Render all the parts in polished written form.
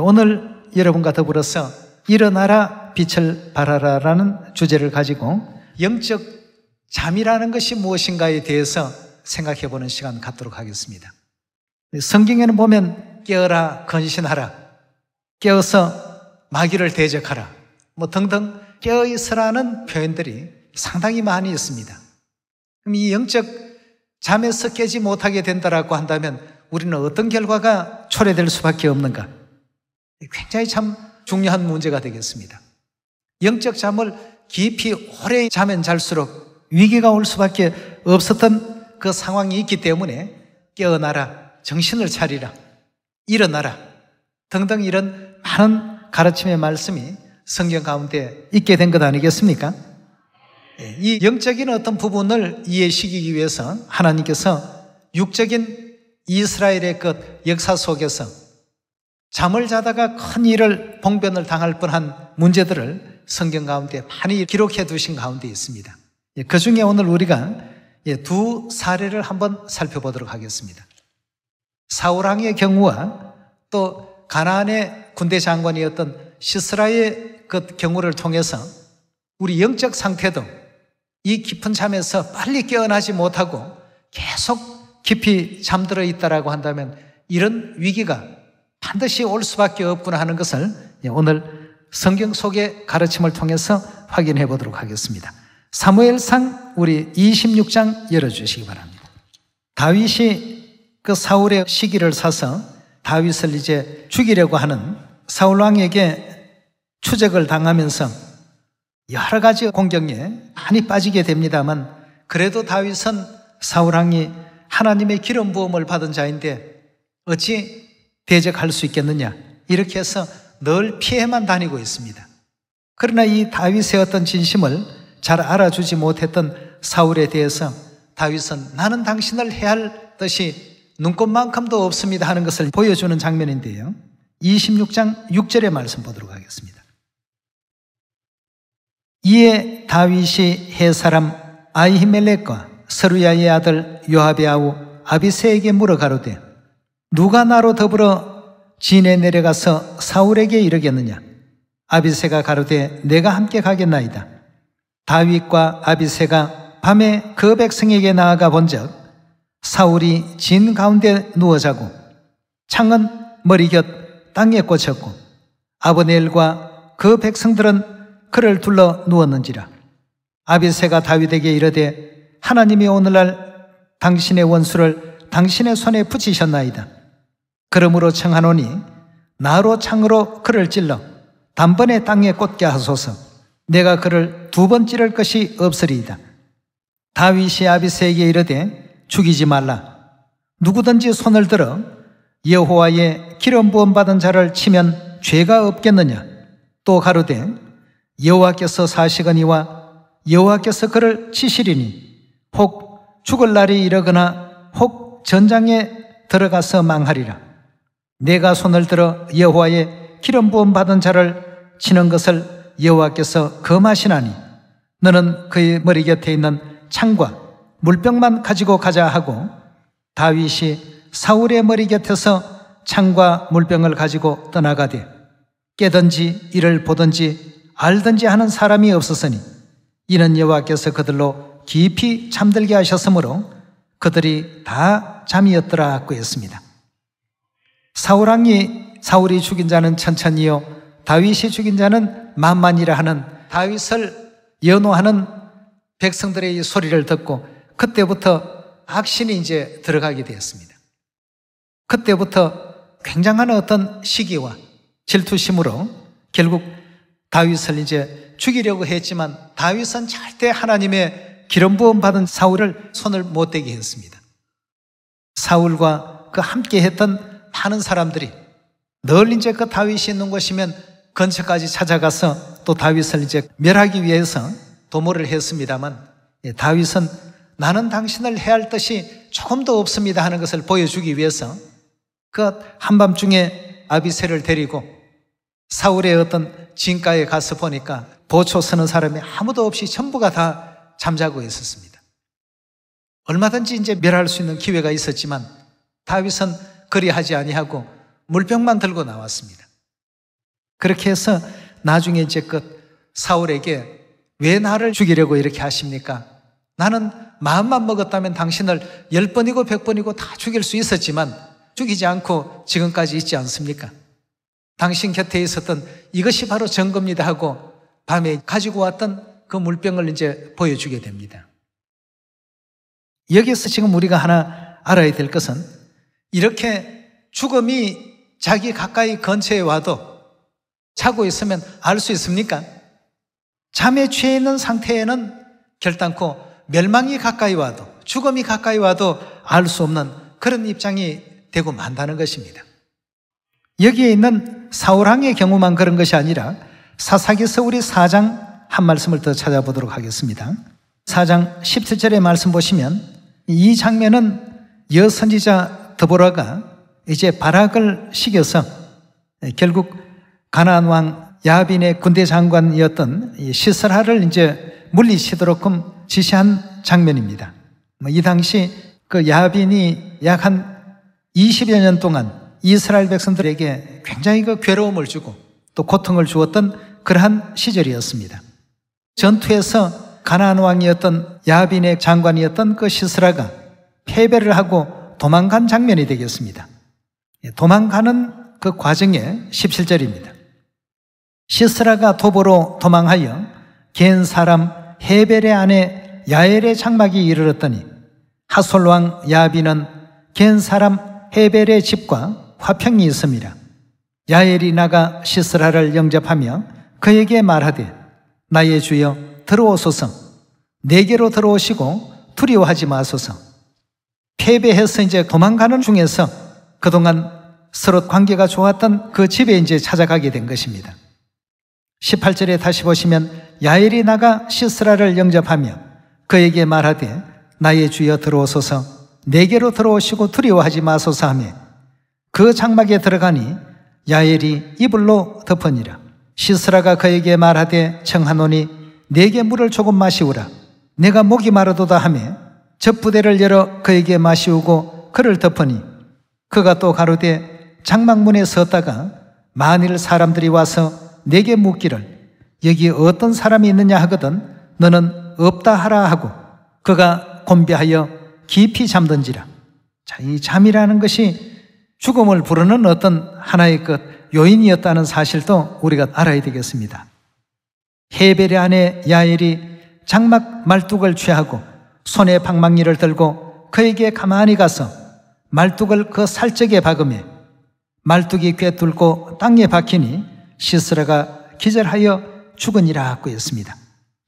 오늘 여러분과 더불어서 일어나라 빛을 발하라라는 주제를 가지고 영적 잠이라는 것이 무엇인가에 대해서 생각해 보는 시간 갖도록 하겠습니다. 성경에는 보면 깨어라 건신하라, 깨어서 마귀를 대적하라 등등 깨어 있으라는 표현들이 상당히 많이 있습니다. 그럼 이 영적 잠에서 깨지 못하게 된다라고 한다면 우리는 어떤 결과가 초래될 수밖에 없는가? 굉장히 참 중요한 문제가 되겠습니다. 영적 잠을 깊이 오래 자면 잘수록 위기가 올 수밖에 없었던 그 상황이 있기 때문에 깨어나라, 정신을 차리라, 일어나라 등등 이런 많은 가르침의 말씀이 성경 가운데 있게 된 것 아니겠습니까? 이 영적인 어떤 부분을 이해시키기 위해서 하나님께서 육적인 이스라엘의 그 역사 속에서 잠을 자다가 큰 일을 봉변을 당할 뻔한 문제들을 성경 가운데 많이 기록해 두신 가운데 있습니다. 그 중에 오늘 우리가 두 사례를 한번 살펴보도록 하겠습니다. 사울왕의 경우와 또 가나안의 군대 장관이었던 시스라의 그 경우를 통해서 우리 영적 상태도 이 깊은 잠에서 빨리 깨어나지 못하고 계속 깊이 잠들어 있다라고 한다면 이런 위기가 반드시 올 수밖에 없구나 하는 것을 오늘 성경 속의 가르침을 통해서 확인해 보도록 하겠습니다. 사무엘상 우리 26장 열어주시기 바랍니다. 다윗이 그 사울의 시기를 사서 다윗을 이제 죽이려고 하는 사울왕에게 추적을 당하면서 여러 가지 공격에 많이 빠지게 됩니다만 그래도 다윗은 사울왕이 하나님의 기름 부음을 받은 자인데 어찌 대적할 수 있겠느냐 이렇게 해서 늘 피해만 다니고 있습니다. 그러나 이 다윗의 어떤 진심을 잘 알아주지 못했던 사울에 대해서 다윗은 나는 당신을 해할 뜻이 눈꼽만큼도 없습니다 하는 것을 보여주는 장면인데요. 26장 6절의 말씀 보도록 하겠습니다. 이에 다윗이 헷사람 아히멜렉과 서루야의 아들 요압의 아우 아비새에게 물어 가로되 누가 나로 더불어 진에 내려가서 사울에게 이르겠느냐? 아비새가 가로되 내가 함께 가겠나이다. 다윗과 아비새가 밤에 그 백성에게 나아가 본즉 사울이 진 가운데 누워 자고 창은 머리 곁 땅에 꽂혔고 아브넬과 그 백성들은 그를 둘러 누웠는지라. 아비새가 다윗에게 이르되 하나님이 오늘날 당신의 원수를 당신의 손에 붙이셨나이다. 그러므로 청하노니 나로 창으로 그를 찔러 단번에 땅에 꽂게 하소서. 내가 그를 두 번 찌를 것이 없으리이다. 다윗이 아비새에게 이르되 죽이지 말라. 누구든지 손을 들어 여호와의 기름 부음 받은 자를 치면 죄가 없겠느냐. 또 가로되 여호와께서 사시거니와 여호와께서 그를 치시리니 혹 죽을 날이 이르거나 혹 전장에 들어가서 망하리라. 내가 손을 들어 여호와의 기름 부음 받은 자를 치는 것을 여호와께서 금하시나니 너는 그의 머리 곁에 있는 창과 물병만 가지고 가자 하고 다윗이 사울의 머리 곁에서 창과 물병을 가지고 떠나가되 깨든지 이를 보든지 알든지 하는 사람이 없었으니 이는 여호와께서 그들로 깊이 잠들게 하셨으므로 그들이 다 잠이었더라 하고 했습니다. 사울이 죽인 자는 천천히요 다윗이 죽인 자는 만만이라 하는 다윗을 연호하는 백성들의 이 소리를 듣고 그때부터 악신이 이제 들어가게 되었습니다. 그때부터 굉장한 어떤 시기와 질투심으로 결국 다윗을 이제 죽이려고 했지만 다윗은 절대 하나님의 기름 부음 받은 사울을 손을 못 대게 했습니다. 사울과 그 함께 했던 많은 사람들이 늘 이제 그 다윗이 있는 곳이면 근처까지 찾아가서 또 다윗을 이제 멸하기 위해서 도모를 했습니다만 다윗은 나는 당신을 해할 뜻이 조금도 없습니다 하는 것을 보여주기 위해서 그 한밤중에 아비새를 데리고 사울의 어떤 진가에 가서 보니까 보초 서는 사람이 아무도 없이 전부가 다 잠자고 있었습니다. 얼마든지 이제 멸할 수 있는 기회가 있었지만 다윗은 그리하지 아니하고 물병만 들고 나왔습니다. 그렇게 해서 나중에 이제 사울에게 왜 나를 죽이려고 이렇게 하십니까? 나는 마음만 먹었다면 당신을 10번이고 100번이고 다 죽일 수 있었지만 죽이지 않고 지금까지 있지 않습니까? 당신 곁에 있었던 이것이 바로 증거입니다 하고 밤에 가지고 왔던 그 물병을 이제 보여주게 됩니다. 여기서 지금 우리가 하나 알아야 될 것은 이렇게 죽음이 자기 가까이 근처에 와도 자고 있으면 알 수 있습니까? 잠에 취해 있는 상태에는 결단코 멸망이 가까이 와도 죽음이 가까이 와도 알 수 없는 그런 입장이 되고 만다는 것입니다. 여기에 있는 사울왕의 경우만 그런 것이 아니라 사사기서 우리 4장 한 말씀을 더 찾아보도록 하겠습니다. 4장 17절의 말씀 보시면 이 장면은 여선지자 드보라가 이제 바락을 시켜서 결국 가나안 왕 야빈의 군대 장관이었던 시스라를 이제 물리치도록 지시한 장면입니다. 이 당시 그 야빈이 약 한 20여 년 동안 이스라엘 백성들에게 굉장히 괴로움을 주고 또 고통을 주었던 그러한 시절이었습니다. 전투에서 가나안 왕이었던 야빈의 장관이었던 그 시스라가 패배를 하고 도망간 장면이 되겠습니다. 도망가는 그 과정에 17절입니다. 시스라가 도보로 도망하여 겐 사람 헤벨의 아내 야엘의 장막이 이르렀더니 하솔 왕 야빈은 겐 사람 헤벨의 집과 화평이 있습니다. 야엘이 나가 시스라를 영접하며 그에게 말하되 나의 주여 들어오소서, 내게로 들어오시고 두려워하지 마소서. 패배해서 이제 도망가는 중에서 그동안 서로 관계가 좋았던 그 집에 이제 찾아가게 된 것입니다. 18절에 다시 보시면 야엘이 나가 시스라를 영접하며 그에게 말하되 나의 주여 들어오소서, 내게로 들어오시고 두려워하지 마소서 하며 그 장막에 들어가니 야엘이 이불로 덮으니라. 시스라가 그에게 말하되 청하노니 내게 물을 조금 마시우라. 내가 목이 마르도다 하며 젖부대를 열어 그에게 마시우고 그를 덮으니 그가 또 가로되 장막문에 섰다가 만일 사람들이 와서 내게 묻기를 여기 어떤 사람이 있느냐 하거든 너는 없다 하라 하고 그가 곤비하여 깊이 잠든지라. 자, 이 잠이라는 것이 죽음을 부르는 어떤 하나의 요인이었다는 사실도 우리가 알아야 되겠습니다. 헤벨의 아내 야엘이 장막 말뚝을 취하고 손에 방망이를 들고 그에게 가만히 가서 말뚝을 그 살적에 박으며 말뚝이 꿰뚫고 땅에 박히니 시스라가 기절하여 죽으니라 하고 했습니다.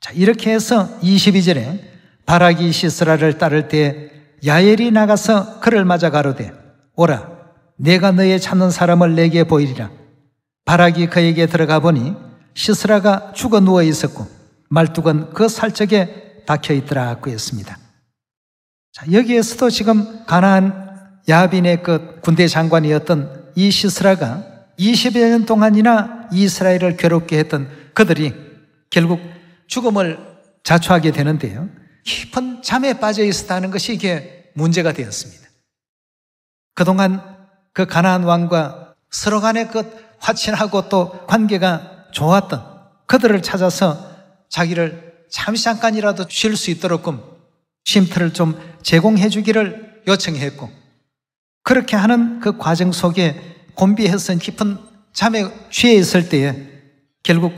자, 이렇게 해서 22절에 바락이 시스라를 따를 때 야엘이 나가서 그를 맞아 가로되 오라, 내가 너의 찾는 사람을 내게 보이리라. 바락이 그에게 들어가 보니 시스라가 죽어 누워 있었고 말뚝은 그 살적에 박혀 있더라 하고 했습니다. 자, 여기에서도 지금 가나안 야빈의 그 군대 장관이었던 이 시스라가 20여 년 동안이나 이스라엘을 괴롭게 했던 그들이 결국 죽음을 자초하게 되는데요. 깊은 잠에 빠져 있었다는 것이 이게 문제가 되었습니다. 그동안 그 가나안 왕과 서로 간에 화친하고 또 관계가 좋았던 그들을 찾아서 자기를 잠시 잠깐이라도 쉴 수 있도록 쉼터를 좀 제공해 주기를 요청했고 그렇게 하는 그 과정 속에 곤비해서 깊은 잠에 취해 있을 때에 결국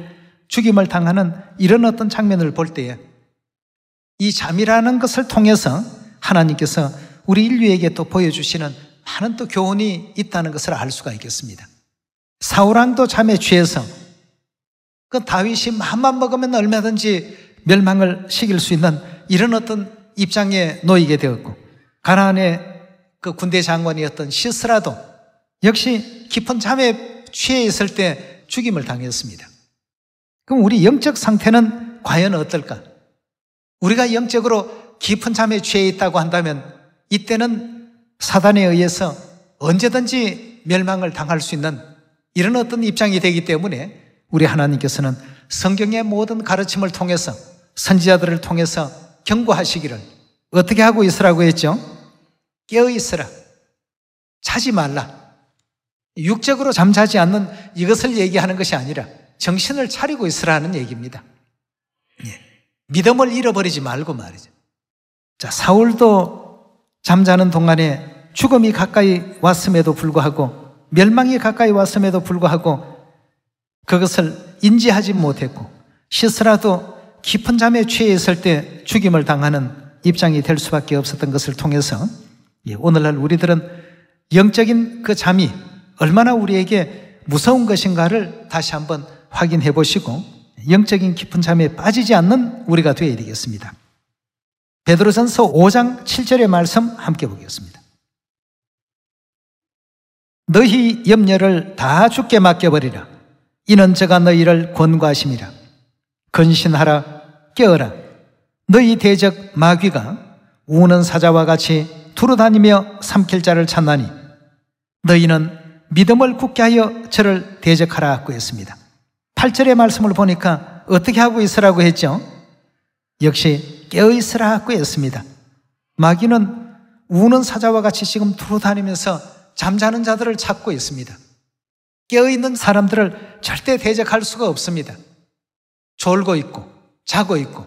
죽임을 당하는 이런 어떤 장면을 볼 때에 이 잠이라는 것을 통해서 하나님께서 우리 인류에게 또 보여주시는 많은 또 교훈이 있다는 것을 알 수가 있겠습니다. 사울왕도 잠에 취해서 그 다윗이 마음만 먹으면 얼마든지 멸망을 시킬 수 있는 이런 어떤 입장에 놓이게 되었고 가나안의 그 군대 장관이었던 시스라도 역시 깊은 잠에 취해 있을 때 죽임을 당했습니다. 그럼 우리 영적 상태는 과연 어떨까? 우리가 영적으로 깊은 잠에 취해 있다고 한다면 이때는 사단에 의해서 언제든지 멸망을 당할 수 있는 이런 어떤 입장이 되기 때문에 우리 하나님께서는 성경의 모든 가르침을 통해서 선지자들을 통해서 경고하시기를 어떻게 하고 있으라고 했죠? 깨어 있으라. 자지 말라. 육적으로 잠자지 않는 이것을 얘기하는 것이 아니라 정신을 차리고 있으라는 얘기입니다. 예. 믿음을 잃어버리지 말고 말이죠. 자, 사울도 잠자는 동안에 죽음이 가까이 왔음에도 불구하고, 멸망이 가까이 왔음에도 불구하고 그것을 인지하지 못했고, 시스라도 깊은 잠에 취해 있을 때 죽임을 당하는 입장이 될 수밖에 없었던 것을 통해서 오늘날 우리들은 영적인 그 잠이 얼마나 우리에게 무서운 것인가를 다시 한번 확인해 보시고 영적인 깊은 잠에 빠지지 않는 우리가 되어야 되겠습니다. 베드로전서 5장 7절의 말씀 함께 보겠습니다. 너희 염려를 다 주께 맡겨버리라. 이는 저가 너희를 권고하심이라. 근신하라. 깨어라. 너희 대적 마귀가 우는 사자와 같이 두루다니며 삼킬 자를 찾나니 너희는 믿음을 굳게 하여 저를 대적하라고 했습니다. 8절의 말씀을 보니까 어떻게 하고 있으라고 했죠? 역시 깨어있으라고 했습니다. 마귀는 우는 사자와 같이 지금 두루다니면서 잠자는 자들을 찾고 있습니다. 깨어있는 사람들을 절대 대적할 수가 없습니다. 졸고 있고 자고 있고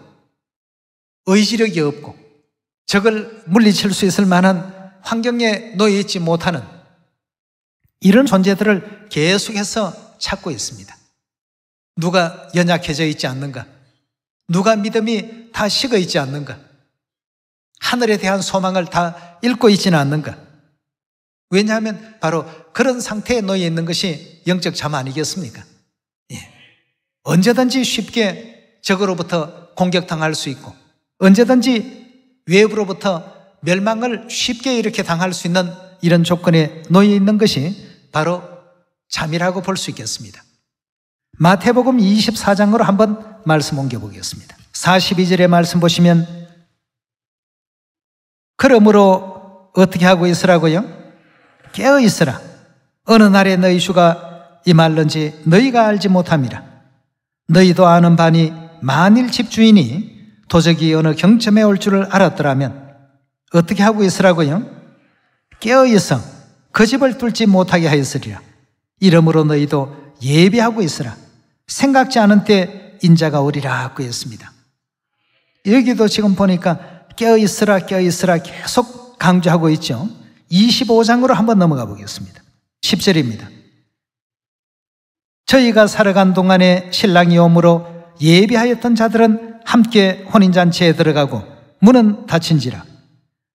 의지력이 없고 적을 물리칠 수 있을 만한 환경에 놓여 있지 못하는 이런 존재들을 계속해서 찾고 있습니다. 누가 연약해져 있지 않는가? 누가 믿음이 다 식어 있지 않는가? 하늘에 대한 소망을 다 잃고 있지는 않는가? 왜냐하면 바로 그런 상태에 놓여 있는 것이 영적 잠 아니겠습니까? 예. 언제든지 쉽게 적으로부터 공격당할 수 있고 언제든지 외부로부터 멸망을 쉽게 이렇게 당할 수 있는 이런 조건에 놓여 있는 것이 바로 잠이라고 볼 수 있겠습니다. 마태복음 24장으로 한번 말씀 옮겨보겠습니다. 42절의 말씀 보시면 그러므로 어떻게 하고 있으라고요? 깨어 있으라. 어느 날에 너희 주가 임할는지 너희가 알지 못함이라. 너희도 아는 바니 만일 집주인이 도적이 어느 경점에 올 줄을 알았더라면 어떻게 하고 있으라고요? 깨어 있어 그 집을 뚫지 못하게 하였으리라. 이러므로 너희도 예비하고 있으라. 생각지 않은 때 인자가 오리라 하고 했습니다. 여기도 지금 보니까 깨어 있으라 깨어 있으라 계속 강조하고 있죠. 25장으로 한번 넘어가 보겠습니다. 10절입니다. 저희가 살아간 동안에 신랑이 오므로 예비하였던 자들은 함께 혼인잔치에 들어가고 문은 닫힌지라.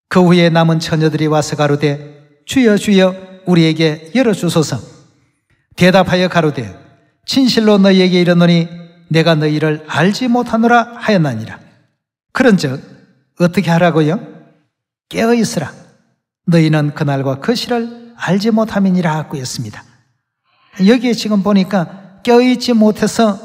그 후에 남은 처녀들이 와서 가로되 주여 주여 우리에게 열어주소서. 대답하여 가로되 진실로 너희에게 이르노니 내가 너희를 알지 못하노라 하였나니라. 그런즉 어떻게 하라고요? 깨어 있으라. 너희는 그날과 그 시를 알지 못함이니라 하고 했습니다. 여기에 지금 보니까 깨어있지 못해서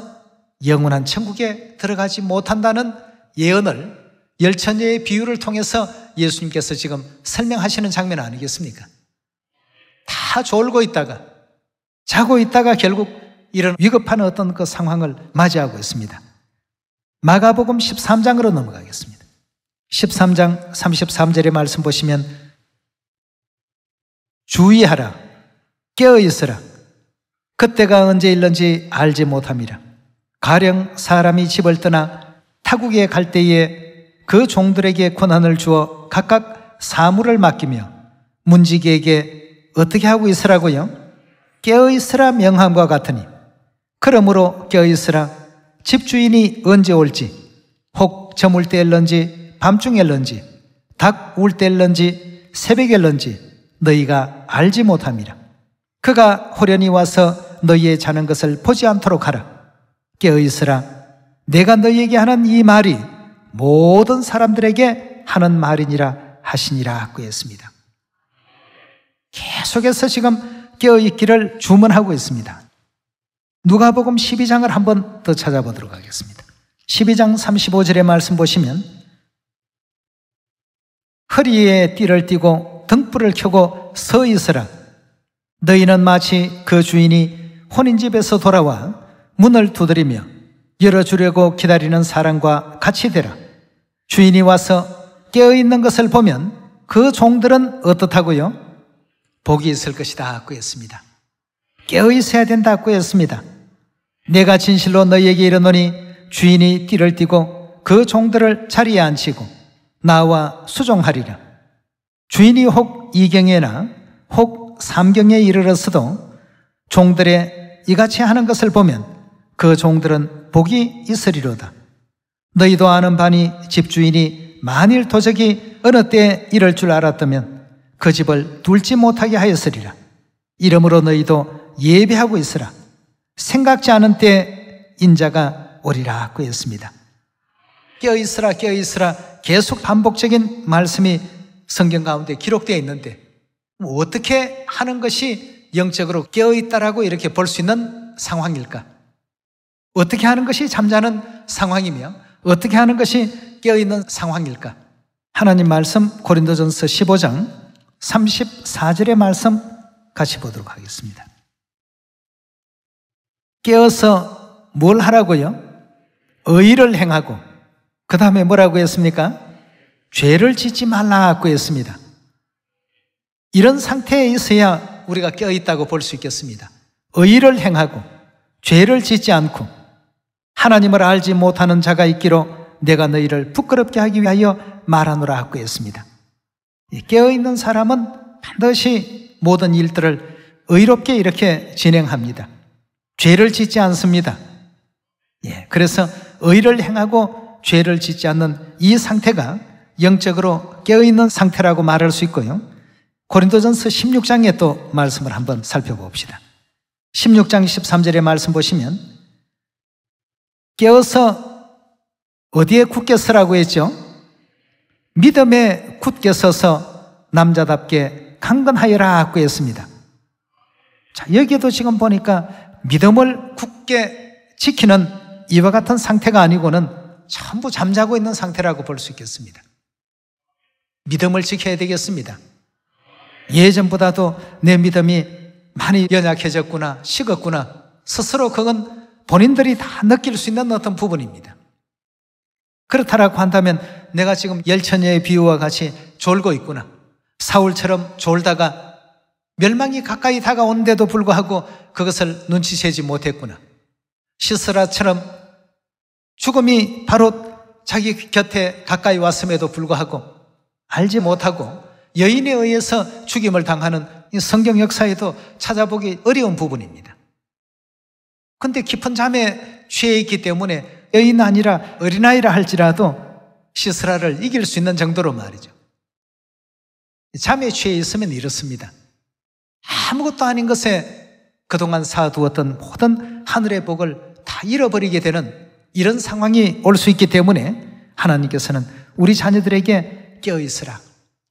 영원한 천국에 들어가지 못한다는 예언을 열처녀의 비유를 통해서 예수님께서 지금 설명하시는 장면 아니겠습니까? 다 졸고 있다가 자고 있다가 결국 이런 위급한 어떤 그 상황을 맞이하고 있습니다. 마가복음 13장으로 넘어가겠습니다. 13장 33절의 말씀 보시면 주의하라. 깨어있으라. 그때가 언제 일는지 알지 못함이라. 가령 사람이 집을 떠나 타국에 갈 때에 그 종들에게 권한을 주어 각각 사물을 맡기며 문지기에게 어떻게 하고 있으라고요? 깨어있으라 명함과 같으니 그러므로 깨어있으라. 집주인이 언제 올지 혹 저물 때일런지 밤중일런지 닭 울 때일런지 새벽일런지 너희가 알지 못함이라. 그가 호련히 와서 너희의 자는 것을 보지 않도록 하라. 깨어있으라. 내가 너희에게 하는 이 말이 모든 사람들에게 하는 말이니라 하시니라 하고 했습니다. 계속해서 지금 깨어있기를 주문하고 있습니다. 누가복음 12장을 한번 더 찾아보도록 하겠습니다. 12장 35절의 말씀 보시면 허리에 띠를 띠고 등불을 켜고 서 있으라. 너희는 마치 그 주인이 혼인집에서 돌아와 문을 두드리며 열어주려고 기다리는 사람과 같이 되라. 주인이 와서 깨어있는 것을 보면 그 종들은 어떻다고요? 복이 있을 것이다 하고 했습니다. 깨어 있어야 된다고 했습니다. 내가 진실로 너희에게 이르노니 주인이 띠를 띠고 그 종들을 자리에 앉히고 나와 수종하리라. 주인이 혹 이경에나 혹 삼경에 이르렀어도 종들의 이같이 하는 것을 보면 그 종들은 복이 있으리로다. 너희도 아는 바니 집주인이 만일 도적이 어느 때에 이럴 줄 알았다면 그 집을 둘지 못하게 하였으리라. 이러므로 너희도 예비하고 있으라. 생각지 않은 때에 인자가 오리라 하고 했습니다. 깨어있으라 깨어있으라 계속 반복적인 말씀이 성경 가운데 기록되어 있는데 어떻게 하는 것이 영적으로 깨어있다라고 이렇게 볼 수 있는 상황일까? 어떻게 하는 것이 잠자는 상황이며 어떻게 하는 것이 깨어있는 상황일까? 하나님 말씀 고린도전서 15장 34절의 말씀 같이 보도록 하겠습니다. 깨어서 뭘 하라고요? 의를 행하고 그 다음에 뭐라고 했습니까? 죄를 짓지 말라고 했습니다. 이런 상태에 있어야 우리가 깨어있다고 볼 수 있겠습니다. 의를 행하고 죄를 짓지 않고 하나님을 알지 못하는 자가 있기로 내가 너희를 부끄럽게 하기 위하여 말하노라 하고 했습니다. 깨어있는 사람은 반드시 모든 일들을 의롭게 이렇게 진행합니다. 죄를 짓지 않습니다. 그래서 의를 행하고 죄를 짓지 않는 이 상태가 영적으로 깨어있는 상태라고 말할 수 있고요. 고린도전서 16장에 또 말씀을 한번 살펴봅시다. 16장 13절의 말씀 보시면 깨어서 어디에 굳게 서라고 했죠? 믿음에 굳게 서서 남자답게 강건하여라 하고 했습니다. 자, 여기에도 지금 보니까 믿음을 굳게 지키는 이와 같은 상태가 아니고는 전부 잠자고 있는 상태라고 볼 수 있겠습니다. 믿음을 지켜야 되겠습니다. 예전보다도 내 믿음이 많이 연약해졌구나, 식었구나, 스스로 그건 본인들이 다 느낄 수 있는 어떤 부분입니다. 그렇다라고 한다면 내가 지금 열처녀의 비유와 같이 졸고 있구나, 사울처럼 졸다가 멸망이 가까이 다가오는데도 불구하고 그것을 눈치채지 못했구나, 시스라처럼 죽음이 바로 자기 곁에 가까이 왔음에도 불구하고 알지 못하고 여인에 의해서 죽임을 당하는 이 성경 역사에도 찾아보기 어려운 부분입니다. 그런데 깊은 잠에 취해 있기 때문에 여인 아니라 어린아이라 할지라도 시스라를 이길 수 있는 정도로 말이죠. 잠에 취해 있으면 이렇습니다. 아무것도 아닌 것에 그동안 쌓아두었던 모든 하늘의 복을 다 잃어버리게 되는 이런 상황이 올 수 있기 때문에 하나님께서는 우리 자녀들에게 깨어있으라,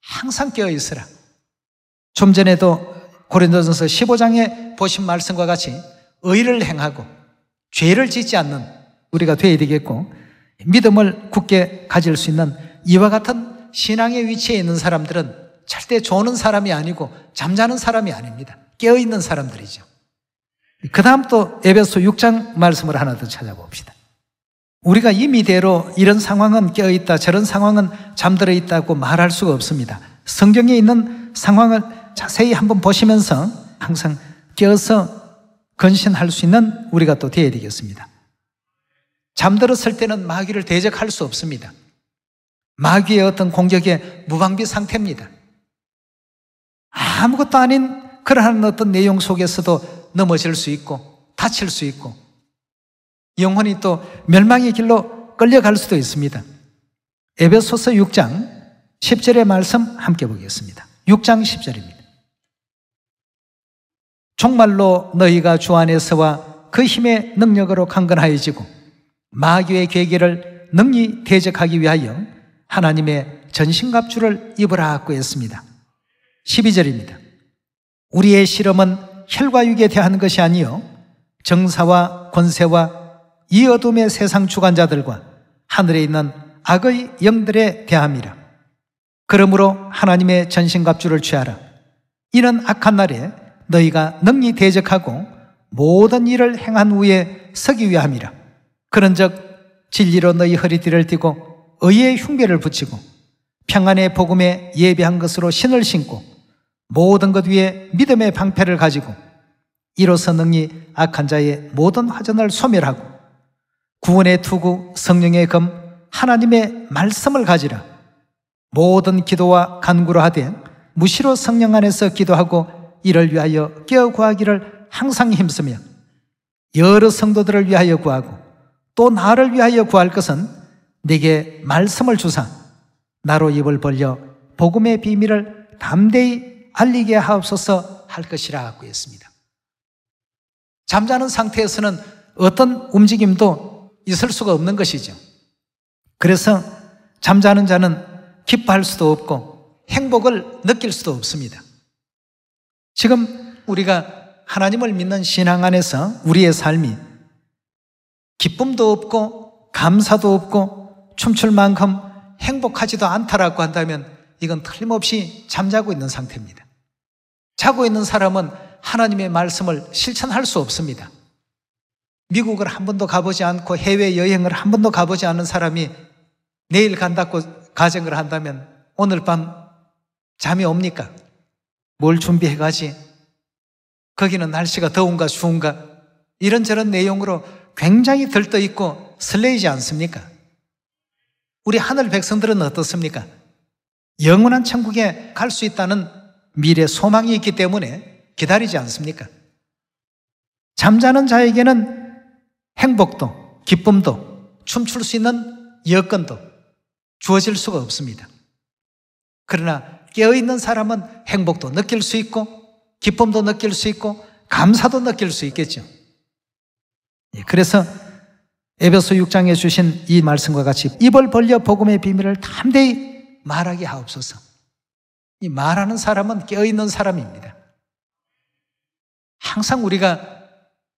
항상 깨어있으라. 좀 전에도 고린도전서 15장에 보신 말씀과 같이 의를 행하고 죄를 짓지 않는 우리가 되어야 되겠고, 믿음을 굳게 가질 수 있는 이와 같은 신앙의 위치에 있는 사람들은 절대 조는 사람이 아니고 잠자는 사람이 아닙니다. 깨어있는 사람들이죠. 그 다음 또 에베소 6장 말씀을 하나 더 찾아봅시다. 우리가 임의대로 이런 상황은 깨어있다, 저런 상황은 잠들어 있다고 말할 수가 없습니다. 성경에 있는 상황을 자세히 한번 보시면서 항상 깨어서 건신할 수 있는 우리가 또 되어야 되겠습니다. 잠들었을 때는 마귀를 대적할 수 없습니다. 마귀의 어떤 공격의 무방비 상태입니다. 아무것도 아닌 그러한 어떤 내용 속에서도 넘어질 수 있고 다칠 수 있고 영혼이 또 멸망의 길로 끌려갈 수도 있습니다. 에베소서 6장 10절의 말씀 함께 보겠습니다. 6장 10절입니다. 정말로 너희가 주 안에서와 그 힘의 능력으로 강건하여지고 마귀의 계계를 능히 대적하기 위하여 하나님의 전신갑주를 입으라 하고 했습니다. 12절입니다. 우리의 실험은 혈과 육에 대한 것이 아니요 정사와 권세와 이 어둠의 세상 주관자들과 하늘에 있는 악의 영들에 대함이라. 그러므로 하나님의 전신갑주를 취하라. 이는 악한 날에 너희가 능히 대적하고 모든 일을 행한 후에 서기 위함이라. 그런즉 진리로 너희 허리띠를 띠고 의의 흉배를 붙이고 평안의 복음에 예비한 것으로 신을 신고 모든 것 위에 믿음의 방패를 가지고 이로써 능히 악한 자의 모든 화전을 소멸하고 구원의 투구 성령의 검 하나님의 말씀을 가지라. 모든 기도와 간구로 하되 무시로 성령 안에서 기도하고 이를 위하여 깨어 구하기를 항상 힘쓰며 여러 성도들을 위하여 구하고 또 나를 위하여 구할 것은 내게 말씀을 주사 나로 입을 벌려 복음의 비밀을 담대히 알리게 하옵소서 할 것이라 하고 했습니다. 잠자는 상태에서는 어떤 움직임도 있을 수가 없는 것이죠. 그래서 잠자는 자는 기뻐할 수도 없고 행복을 느낄 수도 없습니다. 지금 우리가 하나님을 믿는 신앙 안에서 우리의 삶이 기쁨도 없고 감사도 없고 춤출 만큼 행복하지도 않다라고 한다면 이건 틀림없이 잠자고 있는 상태입니다. 자고 있는 사람은 하나님의 말씀을 실천할 수 없습니다. 미국을 한 번도 가보지 않고 해외여행을 한 번도 가보지 않은 사람이 내일 간다고 가정을 한다면 오늘 밤 잠이 옵니까? 뭘 준비해 가지? 거기는 날씨가 더운가 추운가? 이런저런 내용으로 굉장히 들떠있고 설레이지 않습니까? 우리 하늘 백성들은 어떻습니까? 영원한 천국에 갈 수 있다는 미래 소망이 있기 때문에 기다리지 않습니까? 잠자는 자에게는 행복도 기쁨도 춤출 수 있는 여건도 주어질 수가 없습니다. 그러나 깨어있는 사람은 행복도 느낄 수 있고 기쁨도 느낄 수 있고 감사도 느낄 수 있겠죠. 그래서 에베소 6장에 주신 이 말씀과 같이 입을 벌려 복음의 비밀을 담대히 말하게 하옵소서. 이 말하는 사람은 깨어있는 사람입니다. 항상 우리가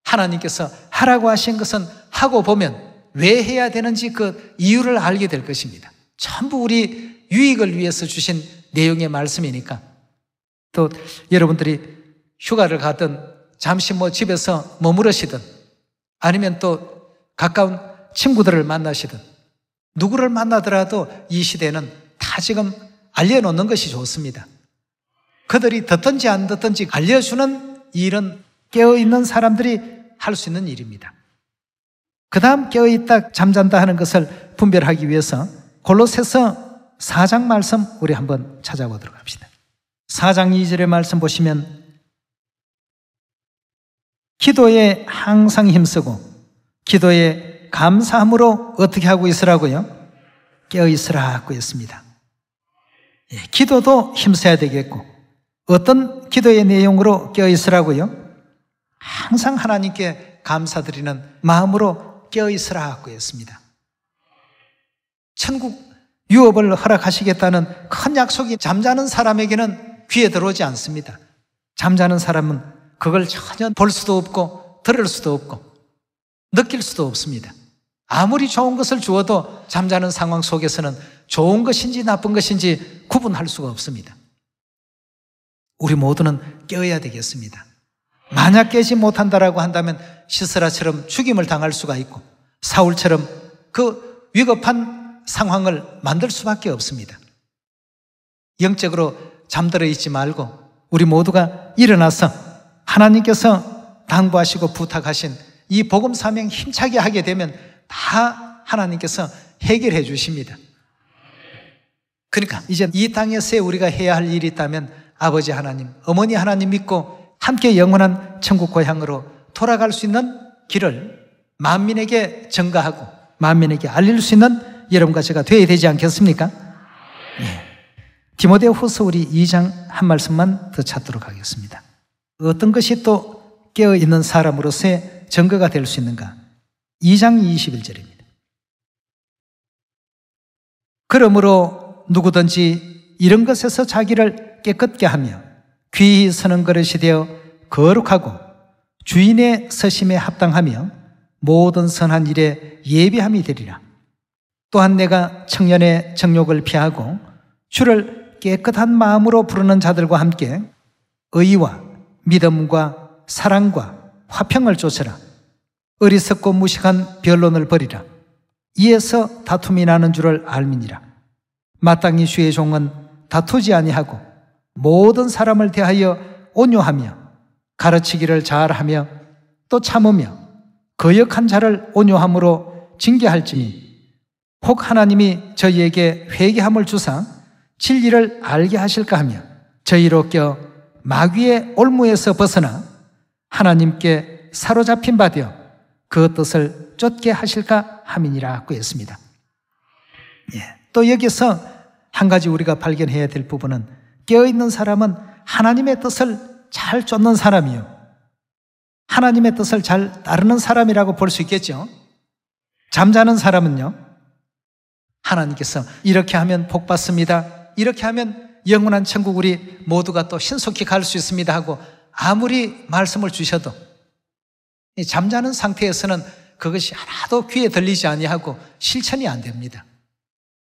하나님께서 하라고 하신 것은 하고 보면 왜 해야 되는지 그 이유를 알게 될 것입니다. 전부 우리 유익을 위해서 주신 내용의 말씀이니까. 또 여러분들이 휴가를 가든 잠시 집에서 머무르시든 아니면 또 가까운 친구들을 만나시든 누구를 만나더라도 이 시대는 다 지금 알려놓는 것이 좋습니다. 그들이 듣든지 안 듣든지 알려주는 일은 깨어있는 사람들이 할 수 있는 일입니다. 그 다음 깨어있다 잠잔다 하는 것을 분별하기 위해서 골로새서 4장 말씀 우리 한번 찾아보도록 합시다. 4장 2절의 말씀 보시면 기도에 항상 힘쓰고 기도에 감사함으로 어떻게 하고 있으라고요? 깨어있으라고 했습니다. 기도도 힘써야 되겠고 어떤 기도의 내용으로 깨어있으라고요? 항상 하나님께 감사드리는 마음으로 깨어있으라고 했습니다. 천국 유업을 허락하시겠다는 큰 약속이 잠자는 사람에게는 귀에 들어오지 않습니다. 잠자는 사람은 그걸 전혀 볼 수도 없고 들을 수도 없고 느낄 수도 없습니다. 아무리 좋은 것을 주어도 잠자는 상황 속에서는 좋은 것인지 나쁜 것인지 구분할 수가 없습니다. 우리 모두는 깨어야 되겠습니다. 만약 깨지 못한다라고 한다면 시스라처럼 죽임을 당할 수가 있고 사울처럼 그 위급한 상황을 만들 수밖에 없습니다. 영적으로 잠들어 있지 말고 우리 모두가 일어나서 하나님께서 당부하시고 부탁하신 이 복음 사명 힘차게 하게 되면 다 하나님께서 해결해 주십니다. 그러니까 이제 이 땅에서 우리가 해야 할 일이 있다면 아버지 하나님, 어머니 하나님 믿고 함께 영원한 천국 고향으로 돌아갈 수 있는 길을 만민에게 전가하고 만민에게 알릴 수 있는 여러분과 제가 되어야 되지 않겠습니까? 네. 디모데 후서 우리 2장 한 말씀만 더 찾도록 하겠습니다. 어떤 것이 또 깨어있는 사람으로서의 증거가 될 수 있는가? 2장 21절입니다. 그러므로 누구든지 이런 것에서 자기를 깨끗게 하며 귀히 서는 그릇이 되어 거룩하고 주인의 서심에 합당하며 모든 선한 일에 예비함이 되리라. 또한 내가 청년의 정욕을 피하고 주를 깨끗한 마음으로 부르는 자들과 함께 의와 믿음과 사랑과 화평을 쫓으라. 어리석고 무식한 변론을 버리라. 이에서 다툼이 나는 줄을 알미니라. 마땅히 주의 종은 다투지 아니하고 모든 사람을 대하여 온유하며 가르치기를 잘하며 또 참으며 거역한 자를 온유함으로 징계할지니 혹 하나님이 저희에게 회개함을 주사 진리를 알게 하실까 하며 저희로 껴 마귀의 올무에서 벗어나 하나님께 사로잡힌 바 되어 그 뜻을 쫓게 하실까 함이니라 했습니다. 또 여기서 한 가지 우리가 발견해야 될 부분은 깨어있는 사람은 하나님의 뜻을 잘 쫓는 사람이요, 하나님의 뜻을 잘 따르는 사람이라고 볼 수 있겠죠. 잠자는 사람은요, 하나님께서 이렇게 하면 복 받습니다, 이렇게 하면 영원한 천국 우리 모두가 또 신속히 갈 수 있습니다 하고 아무리 말씀을 주셔도 이 잠자는 상태에서는 그것이 하나도 귀에 들리지 아니하고 실천이 안 됩니다.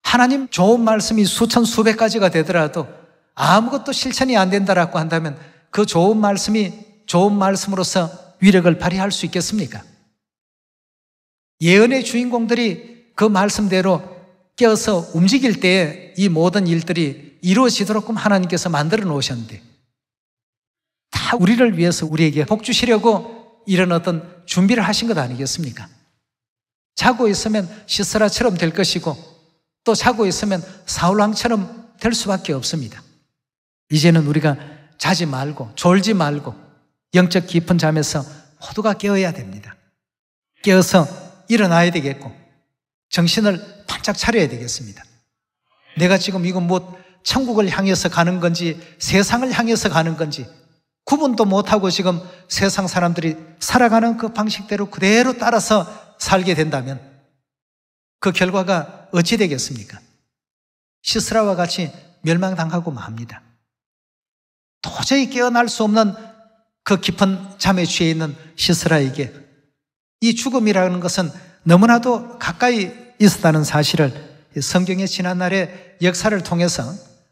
하나님 좋은 말씀이 수천 수백 가지가 되더라도 아무것도 실천이 안 된다라고 한다면 그 좋은 말씀이 좋은 말씀으로서 위력을 발휘할 수 있겠습니까? 예언의 주인공들이 그 말씀대로 깨어서 움직일 때에 이 모든 일들이 이루어지도록 하나님께서 만들어 놓으셨는데 다 우리를 위해서 우리에게 복 주시려고 이런 어떤 준비를 하신 것 아니겠습니까? 자고 있으면 시스라처럼 될 것이고 또 자고 있으면 사울왕처럼 될 수밖에 없습니다. 이제는 우리가 자지 말고 졸지 말고 영적 깊은 잠에서 모두가 깨어야 됩니다. 깨어서 일어나야 되겠고 정신을 반짝 차려야 되겠습니다. 내가 지금 이거 뭐 천국을 향해서 가는 건지 세상을 향해서 가는 건지 구분도 못하고 지금 세상 사람들이 살아가는 그 방식대로 그대로 따라서 살게 된다면 그 결과가 어찌 되겠습니까? 시스라와 같이 멸망당하고 맙니다. 도저히 깨어날 수 없는 그 깊은 잠에 취해 있는 시스라에게 이 죽음이라는 것은 너무나도 가까이 있었다는 사실을 성경의 지난날의 역사를 통해서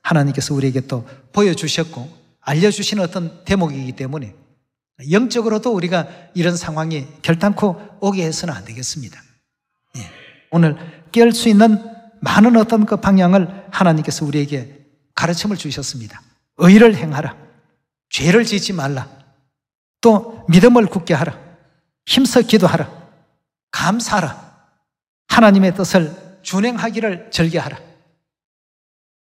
하나님께서 우리에게 또 보여주셨고 알려주신 어떤 대목이기 때문에 영적으로도 우리가 이런 상황이 결단코 오게 해서는 안 되겠습니다. 오늘 깨울 수 있는 많은 어떤 그 방향을 하나님께서 우리에게 가르침을 주셨습니다. 의를 행하라, 죄를 짓지 말라, 또 믿음을 굳게 하라, 힘써 기도하라, 감사하라, 하나님의 뜻을 준행하기를 즐겨하라.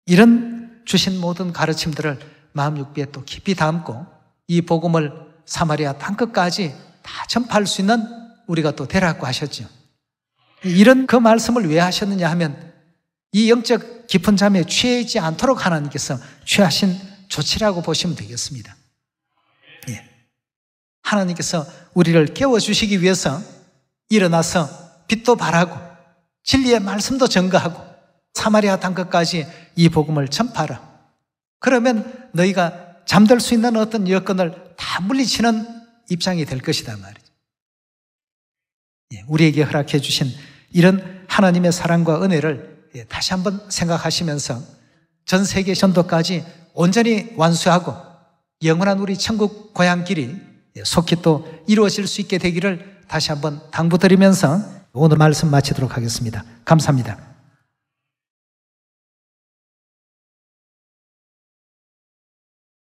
이런 주신 모든 가르침들을 마음 육비에 또 깊이 담고 이 복음을 사마리아 땅끝까지 다 전파할 수 있는 우리가 또 되라고 하셨죠. 이런 그 말씀을 왜 하셨느냐 하면 이 영적 깊은 잠에 취하지 않도록 하나님께서 취하신 조치라고 보시면 되겠습니다. 하나님께서 우리를 깨워주시기 위해서 일어나서 빛도 발하고 진리의 말씀도 전가하고 사마리아 땅끝까지 이 복음을 전파하라. 그러면 너희가 잠들 수 있는 어떤 여건을 다 물리치는 입장이 될 것이다 말이죠. 우리에게 허락해 주신 이런 하나님의 사랑과 은혜를 다시 한번 생각하시면서 전 세계 전도까지 온전히 완수하고 영원한 우리 천국 고향길이 속히 또 이루어질 수 있게 되기를 다시 한번 당부드리면서 오늘 말씀 마치도록 하겠습니다. 감사합니다.